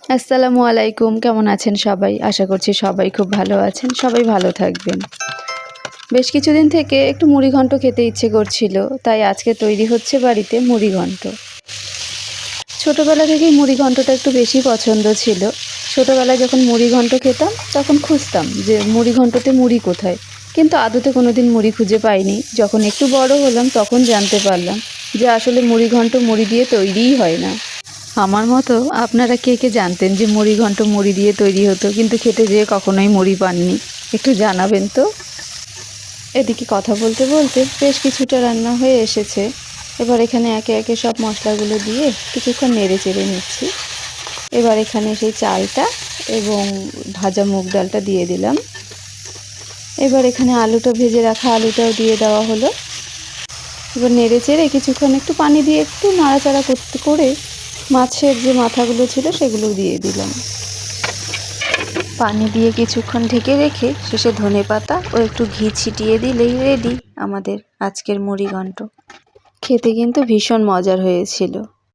আসসালামু আলাইকুম। কেমন আছেন সবাই? আশা করছি সবাই খুব ভালো আছেন। সবাই ভালো থাকবেন। বেশ কিছুদিন থেকে একটু মুড়িঘণ্ট খেতে ইচ্ছে করছিল, তাই আজকে তৈরি হচ্ছে বাড়িতে মুড়িঘণ্ট। ছোটোবেলা থেকেই মুড়িঘণ্টটা একটু বেশি পছন্দ ছিল। ছোটোবেলায় যখন মুড়িঘণ্ট খেতাম তখন খুঁজতাম যে মুড়িঘণ্টতে মুড়ি কোথায়, কিন্তু আদতে কোনো দিন মুড়ি খুঁজে পাইনি। যখন একটু বড় হলাম তখন জানতে পারলাম যে আসলে মুড়িঘণ্ট মুড়ি দিয়ে তৈরিই হয় না। আমার মতো আপনারা কে কে জানতেন যে মুড়িঘণ্ট মুড়ি দিয়ে তৈরি হতো, কিন্তু খেতে যেয়ে কখনোই মুড়ি পাননি? একটু জানাবেন তো। এদিকে কথা বলতে বলতে বেশ কিছুটা রান্না হয়ে এসেছে। এবার এখানে একে একে সব মশলাগুলো দিয়ে কিছুক্ষণ নেড়ে চেড়ে নিচ্ছি। এবার এখানে সেই চালটা এবং ভাজা মুগ ডালটা দিয়ে দিলাম। এবার এখানে আলুটা ভেজে রাখা আলুটাও দিয়ে দেওয়া হলো। এবার নেড়ে চেড়ে কিছুক্ষণ একটু পানি দিয়ে একটু নাড়াচাড়া করে মাছের যে মাথাগুলো ছিল সেগুলো দিয়ে দিলাম। পানি দিয়ে কিছুক্ষণ ঢেকে রেখে শেষে ধনেপাতা ও একটু ঘি ছিটিয়ে দিলেই রেডি আমাদের আজকের মুড়িঘণ্ট। খেতে কিন্তু ভীষণ মজার হয়েছিল।